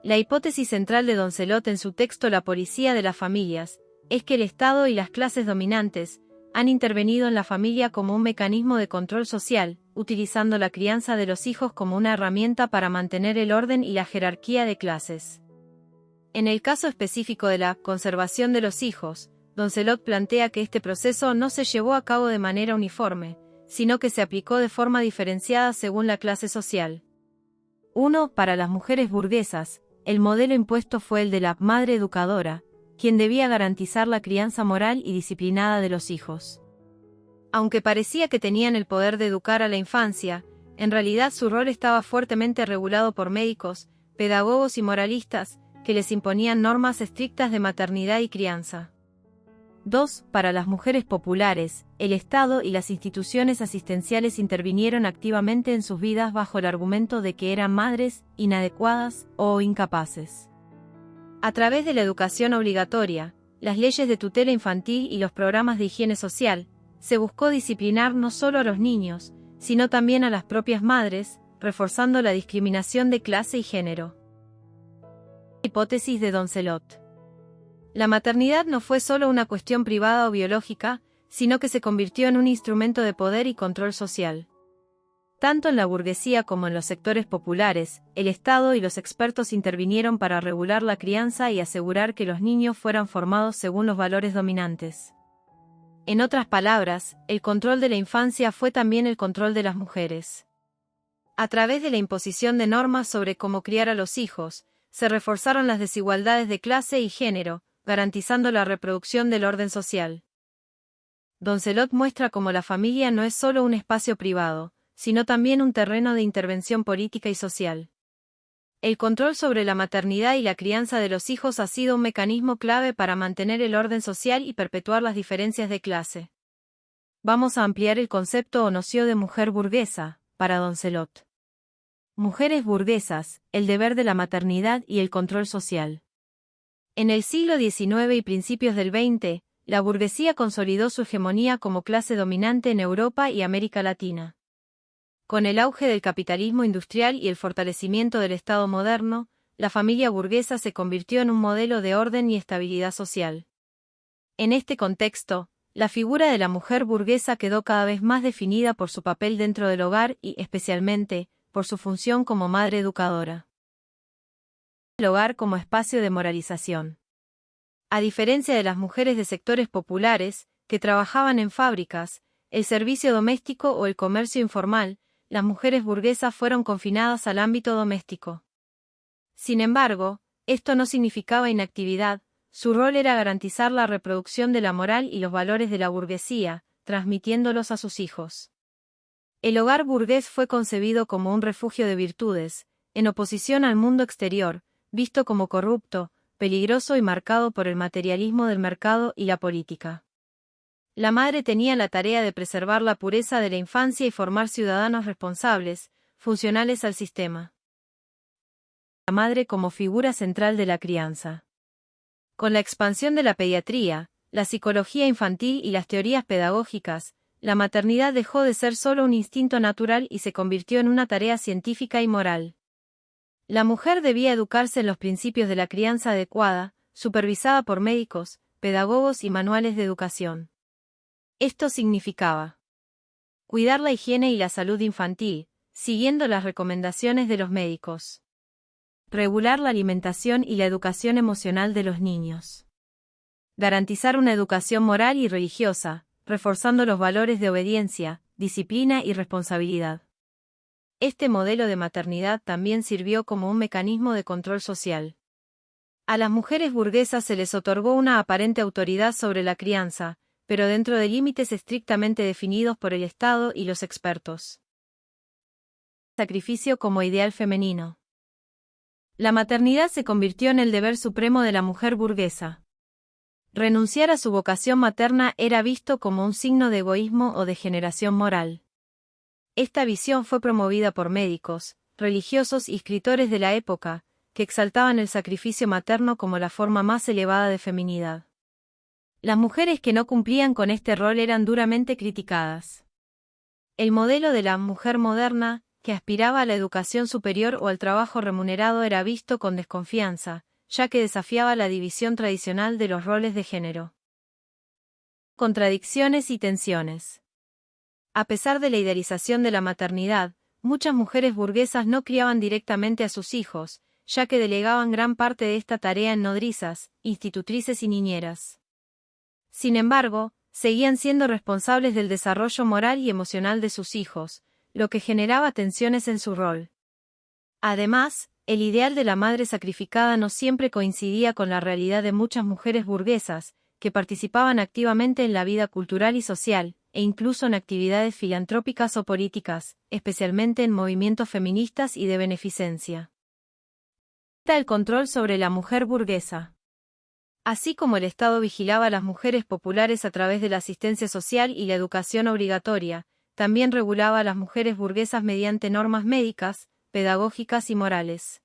La hipótesis central de Doncelot en su texto La policía de las familias es que el Estado y las clases dominantes han intervenido en la familia como un mecanismo de control social, utilizando la crianza de los hijos como una herramienta para mantener el orden y la jerarquía de clases. En el caso específico de la conservación de los hijos, Doncelot plantea que este proceso no se llevó a cabo de manera uniforme, sino que se aplicó de forma diferenciada según la clase social. 1. Para las mujeres burguesas, el modelo impuesto fue el de la madre educadora, quien debía garantizar la crianza moral y disciplinada de los hijos. Aunque parecía que tenían el poder de educar a la infancia, en realidad su rol estaba fuertemente regulado por médicos, pedagogos y moralistas, que les imponían normas estrictas de maternidad y crianza. 2. Para las mujeres populares, el Estado y las instituciones asistenciales intervinieron activamente en sus vidas bajo el argumento de que eran madres, inadecuadas o incapaces. A través de la educación obligatoria, las leyes de tutela infantil y los programas de higiene social, se buscó disciplinar no solo a los niños, sino también a las propias madres, reforzando la discriminación de clase y género. Hipótesis de Doncelot. La maternidad no fue solo una cuestión privada o biológica, sino que se convirtió en un instrumento de poder y control social. Tanto en la burguesía como en los sectores populares, el Estado y los expertos intervinieron para regular la crianza y asegurar que los niños fueran formados según los valores dominantes. En otras palabras, el control de la infancia fue también el control de las mujeres. A través de la imposición de normas sobre cómo criar a los hijos, se reforzaron las desigualdades de clase y género, garantizando la reproducción del orden social. Doncelot muestra cómo la familia no es solo un espacio privado, sino también un terreno de intervención política y social. El control sobre la maternidad y la crianza de los hijos ha sido un mecanismo clave para mantener el orden social y perpetuar las diferencias de clase. Vamos a ampliar el concepto o noción de mujer burguesa, para Doncelot. Mujeres burguesas, el deber de la maternidad y el control social. En el siglo XIX y principios del XX, la burguesía consolidó su hegemonía como clase dominante en Europa y América Latina. Con el auge del capitalismo industrial y el fortalecimiento del Estado moderno, la familia burguesa se convirtió en un modelo de orden y estabilidad social. En este contexto, la figura de la mujer burguesa quedó cada vez más definida por su papel dentro del hogar y, especialmente, por su función como madre educadora. El hogar como espacio de moralización. A diferencia de las mujeres de sectores populares, que trabajaban en fábricas, el servicio doméstico o el comercio informal, las mujeres burguesas fueron confinadas al ámbito doméstico. Sin embargo, esto no significaba inactividad, su rol era garantizar la reproducción de la moral y los valores de la burguesía, transmitiéndolos a sus hijos. El hogar burgués fue concebido como un refugio de virtudes, en oposición al mundo exterior, visto como corrupto, peligroso y marcado por el materialismo del mercado y la política. La madre tenía la tarea de preservar la pureza de la infancia y formar ciudadanos responsables, funcionales al sistema. La madre como figura central de la crianza. Con la expansión de la pediatría, la psicología infantil y las teorías pedagógicas, la maternidad dejó de ser solo un instinto natural y se convirtió en una tarea científica y moral. La mujer debía educarse en los principios de la crianza adecuada, supervisada por médicos, pedagogos y manuales de educación. Esto significaba cuidar la higiene y la salud infantil, siguiendo las recomendaciones de los médicos. Regular la alimentación y la educación emocional de los niños. Garantizar una educación moral y religiosa, reforzando los valores de obediencia, disciplina y responsabilidad. Este modelo de maternidad también sirvió como un mecanismo de control social. A las mujeres burguesas se les otorgó una aparente autoridad sobre la crianza, pero dentro de límites estrictamente definidos por el Estado y los expertos. Sacrificio como ideal femenino. La maternidad se convirtió en el deber supremo de la mujer burguesa. Renunciar a su vocación materna era visto como un signo de egoísmo o degeneración moral. Esta visión fue promovida por médicos, religiosos y escritores de la época, que exaltaban el sacrificio materno como la forma más elevada de feminidad. Las mujeres que no cumplían con este rol eran duramente criticadas. El modelo de la mujer moderna, que aspiraba a la educación superior o al trabajo remunerado era visto con desconfianza, ya que desafiaba la división tradicional de los roles de género. Contradicciones y tensiones. A pesar de la idealización de la maternidad, muchas mujeres burguesas no criaban directamente a sus hijos, ya que delegaban gran parte de esta tarea en nodrizas, institutrices y niñeras. Sin embargo, seguían siendo responsables del desarrollo moral y emocional de sus hijos, lo que generaba tensiones en su rol. Además, el ideal de la madre sacrificada no siempre coincidía con la realidad de muchas mujeres burguesas, que participaban activamente en la vida cultural y social, e incluso en actividades filantrópicas o políticas, especialmente en movimientos feministas y de beneficencia. El control sobre la mujer burguesa. Así como el Estado vigilaba a las mujeres populares a través de la asistencia social y la educación obligatoria, también regulaba a las mujeres burguesas mediante normas médicas, pedagógicas y morales.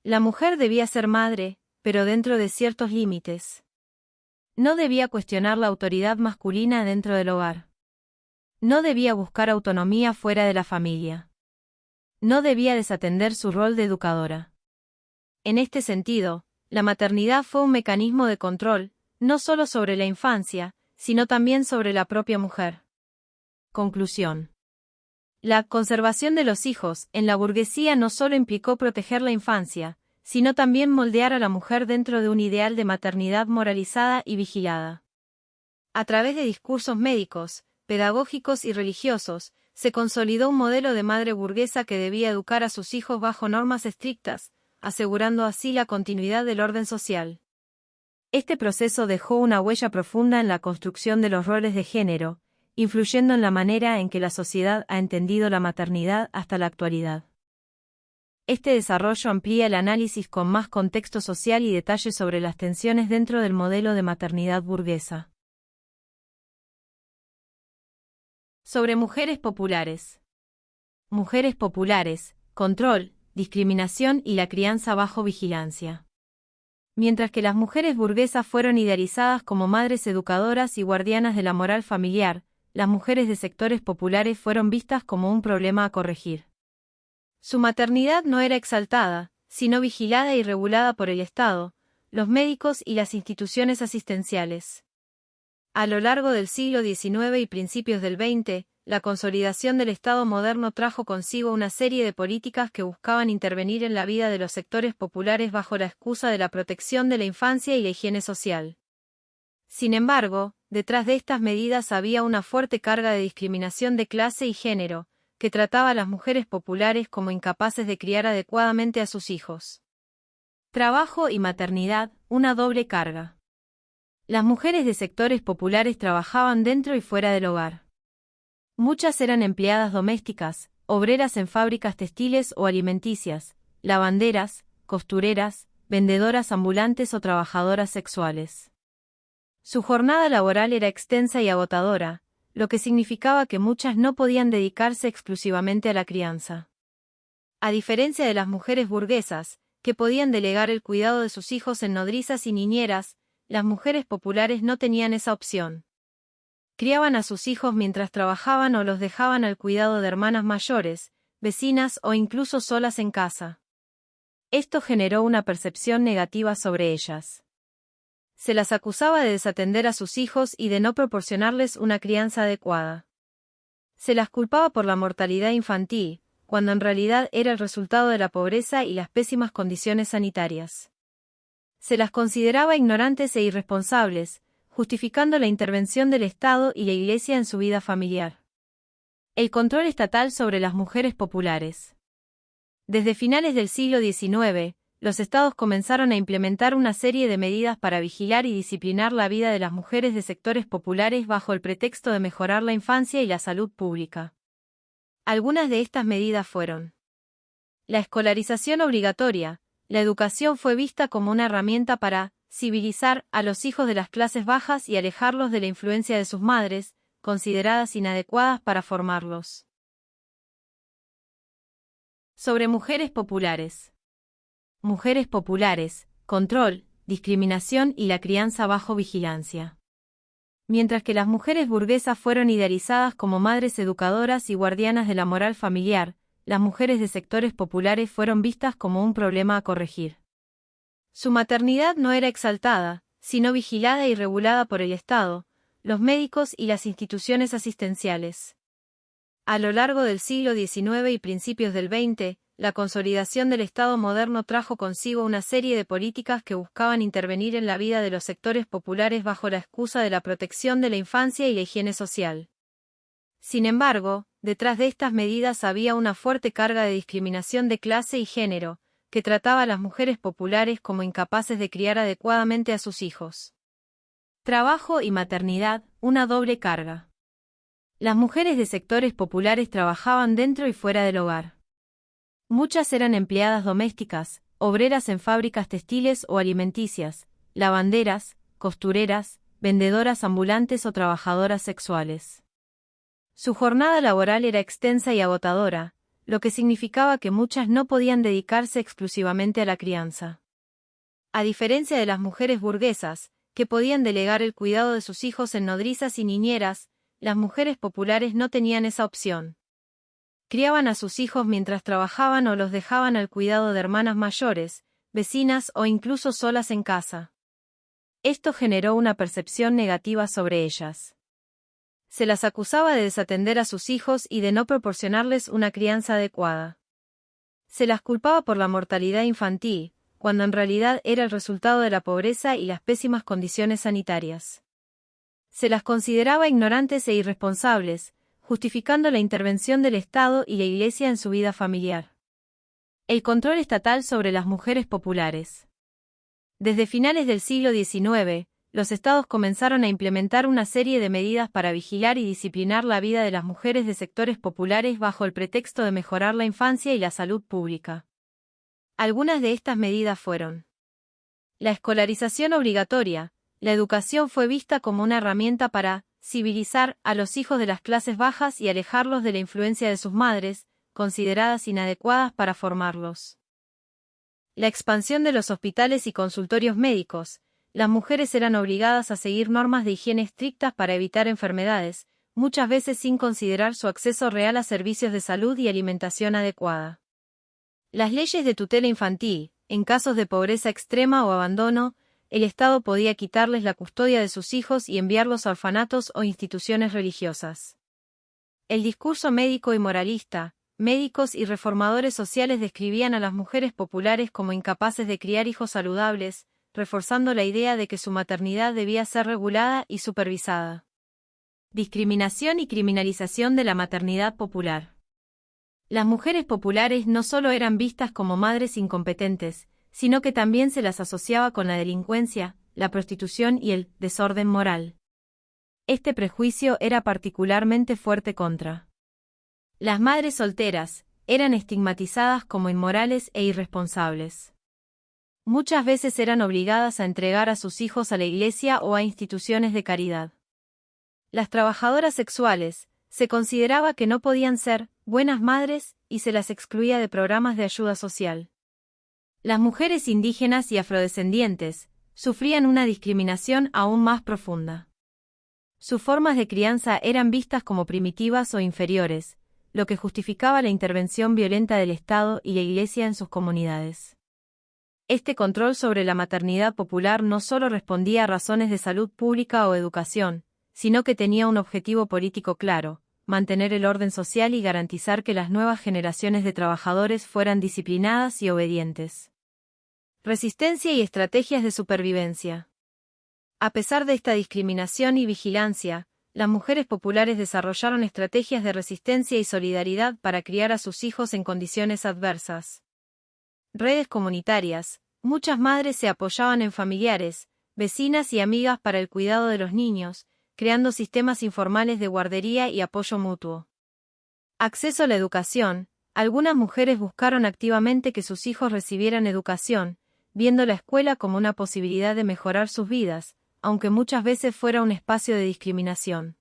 La mujer debía ser madre, pero dentro de ciertos límites. No debía cuestionar la autoridad masculina dentro del hogar. No debía buscar autonomía fuera de la familia. No debía desatender su rol de educadora. En este sentido, la maternidad fue un mecanismo de control, no solo sobre la infancia, sino también sobre la propia mujer. Conclusión. La conservación de los hijos en la burguesía no solo implicó proteger la infancia, sino también moldear a la mujer dentro de un ideal de maternidad moralizada y vigilada. A través de discursos médicos, pedagógicos y religiosos, se consolidó un modelo de madre burguesa que debía educar a sus hijos bajo normas estrictas, asegurando así la continuidad del orden social. Este proceso dejó una huella profunda en la construcción de los roles de género, influyendo en la manera en que la sociedad ha entendido la maternidad hasta la actualidad. Este desarrollo amplía el análisis con más contexto social y detalles sobre las tensiones dentro del modelo de maternidad burguesa. Sobre mujeres populares. Mujeres populares, control, discriminación y la crianza bajo vigilancia. Mientras que las mujeres burguesas fueron idealizadas como madres educadoras y guardianas de la moral familiar, las mujeres de sectores populares fueron vistas como un problema a corregir. Su maternidad no era exaltada, sino vigilada y regulada por el Estado, los médicos y las instituciones asistenciales. A lo largo del siglo XIX y principios del XX, la consolidación del Estado moderno trajo consigo una serie de políticas que buscaban intervenir en la vida de los sectores populares bajo la excusa de la protección de la infancia y la higiene social. Sin embargo, detrás de estas medidas había una fuerte carga de discriminación de clase y género, que trataba a las mujeres populares como incapaces de criar adecuadamente a sus hijos. Trabajo y maternidad, una doble carga. Las mujeres de sectores populares trabajaban dentro y fuera del hogar. Muchas eran empleadas domésticas, obreras en fábricas textiles o alimenticias, lavanderas, costureras, vendedoras ambulantes o trabajadoras sexuales. Su jornada laboral era extensa y agotadora, lo que significaba que muchas no podían dedicarse exclusivamente a la crianza. A diferencia de las mujeres burguesas, que podían delegar el cuidado de sus hijos en nodrizas y niñeras, las mujeres populares no tenían esa opción. Criaban a sus hijos mientras trabajaban o los dejaban al cuidado de hermanas mayores, vecinas o incluso solas en casa. Esto generó una percepción negativa sobre ellas. Se las acusaba de desatender a sus hijos y de no proporcionarles una crianza adecuada. Se las culpaba por la mortalidad infantil, cuando en realidad era el resultado de la pobreza y las pésimas condiciones sanitarias. Se las consideraba ignorantes e irresponsables, justificando la intervención del Estado y la Iglesia en su vida familiar. El control estatal sobre las mujeres populares. Desde finales del siglo XIX, los estados comenzaron a implementar una serie de medidas para vigilar y disciplinar la vida de las mujeres de sectores populares bajo el pretexto de mejorar la infancia y la salud pública. Algunas de estas medidas fueron: la escolarización obligatoria. La educación fue vista como una herramienta para civilizar a los hijos de las clases bajas y alejarlos de la influencia de sus madres, consideradas inadecuadas para formarlos. Sobre mujeres populares. Mujeres populares, control, discriminación y la crianza bajo vigilancia. Mientras que las mujeres burguesas fueron idealizadas como madres educadoras y guardianas de la moral familiar, las mujeres de sectores populares fueron vistas como un problema a corregir. Su maternidad no era exaltada, sino vigilada y regulada por el Estado, los médicos y las instituciones asistenciales. A lo largo del siglo XIX y principios del XX, la consolidación del Estado moderno trajo consigo una serie de políticas que buscaban intervenir en la vida de los sectores populares bajo la excusa de la protección de la infancia y la higiene social. Sin embargo, detrás de estas medidas había una fuerte carga de discriminación de clase y género, que trataba a las mujeres populares como incapaces de criar adecuadamente a sus hijos. Trabajo y maternidad, una doble carga. Las mujeres de sectores populares trabajaban dentro y fuera del hogar. Muchas eran empleadas domésticas, obreras en fábricas textiles o alimenticias, lavanderas, costureras, vendedoras ambulantes o trabajadoras sexuales. Su jornada laboral era extensa y agotadora, lo que significaba que muchas no podían dedicarse exclusivamente a la crianza. A diferencia de las mujeres burguesas, que podían delegar el cuidado de sus hijos en nodrizas y niñeras, las mujeres populares no tenían esa opción. Criaban a sus hijos mientras trabajaban o los dejaban al cuidado de hermanas mayores, vecinas o incluso solas en casa. Esto generó una percepción negativa sobre ellas. Se las acusaba de desatender a sus hijos y de no proporcionarles una crianza adecuada. Se las culpaba por la mortalidad infantil, cuando en realidad era el resultado de la pobreza y las pésimas condiciones sanitarias. Se las consideraba ignorantes e irresponsables, justificando la intervención del Estado y la Iglesia en su vida familiar. El control estatal sobre las mujeres populares. Desde finales del siglo XIX, los estados comenzaron a implementar una serie de medidas para vigilar y disciplinar la vida de las mujeres de sectores populares bajo el pretexto de mejorar la infancia y la salud pública. Algunas de estas medidas fueron: la escolarización obligatoria. La educación fue vista como una herramienta para civilizar a los hijos de las clases bajas y alejarlos de la influencia de sus madres, consideradas inadecuadas para formarlos. La expansión de los hospitales y consultorios médicos. Las mujeres eran obligadas a seguir normas de higiene estrictas para evitar enfermedades, muchas veces sin considerar su acceso real a servicios de salud y alimentación adecuada. Las leyes de tutela infantil. En casos de pobreza extrema o abandono, el Estado podía quitarles la custodia de sus hijos y enviarlos a orfanatos o instituciones religiosas. El discurso médico y moralista. Médicos y reformadores sociales describían a las mujeres populares como incapaces de criar hijos saludables, reforzando la idea de que su maternidad debía ser regulada y supervisada. Discriminación y criminalización de la maternidad popular. Las mujeres populares no solo eran vistas como madres incompetentes, sino que también se las asociaba con la delincuencia, la prostitución y el desorden moral. Este prejuicio era particularmente fuerte contra las madres solteras, eran estigmatizadas como inmorales e irresponsables. Muchas veces eran obligadas a entregar a sus hijos a la iglesia o a instituciones de caridad. Las trabajadoras sexuales, se consideraba que no podían ser buenas madres y se las excluía de programas de ayuda social. Las mujeres indígenas y afrodescendientes sufrían una discriminación aún más profunda. Sus formas de crianza eran vistas como primitivas o inferiores, lo que justificaba la intervención violenta del Estado y la Iglesia en sus comunidades. Este control sobre la maternidad popular no solo respondía a razones de salud pública o educación, sino que tenía un objetivo político claro: mantener el orden social y garantizar que las nuevas generaciones de trabajadores fueran disciplinadas y obedientes. Resistencia y estrategias de supervivencia. A pesar de esta discriminación y vigilancia, las mujeres populares desarrollaron estrategias de resistencia y solidaridad para criar a sus hijos en condiciones adversas. Redes comunitarias. Muchas madres se apoyaban en familiares, vecinas y amigas para el cuidado de los niños, creando sistemas informales de guardería y apoyo mutuo. Acceso a la educación. Algunas mujeres buscaron activamente que sus hijos recibieran educación, viendo la escuela como una posibilidad de mejorar sus vidas, aunque muchas veces fuera un espacio de discriminación.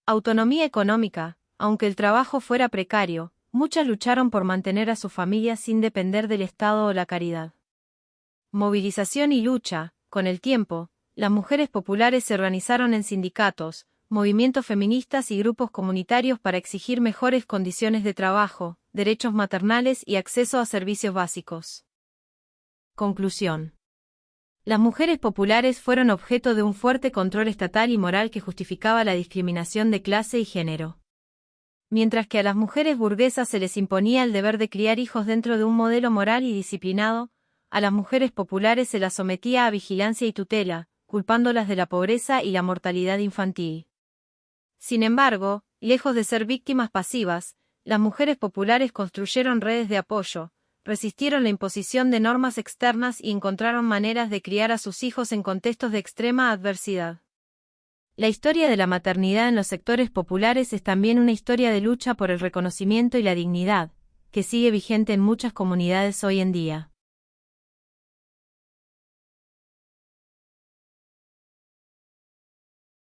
Autonomía económica. Aunque el trabajo fuera precario, muchas lucharon por mantener a su familia sin depender del Estado o la caridad. Movilización y lucha. Con el tiempo, las mujeres populares se organizaron en sindicatos, movimientos feministas y grupos comunitarios para exigir mejores condiciones de trabajo, derechos maternales y acceso a servicios básicos. Conclusión. Las mujeres populares fueron objeto de un fuerte control estatal y moral que justificaba la discriminación de clase y género. Mientras que a las mujeres burguesas se les imponía el deber de criar hijos dentro de un modelo moral y disciplinado, a las mujeres populares se las sometía a vigilancia y tutela, culpándolas de la pobreza y la mortalidad infantil. Sin embargo, lejos de ser víctimas pasivas, las mujeres populares construyeron redes de apoyo, resistieron la imposición de normas externas y encontraron maneras de criar a sus hijos en contextos de extrema adversidad. La historia de la maternidad en los sectores populares es también una historia de lucha por el reconocimiento y la dignidad, que sigue vigente en muchas comunidades hoy en día.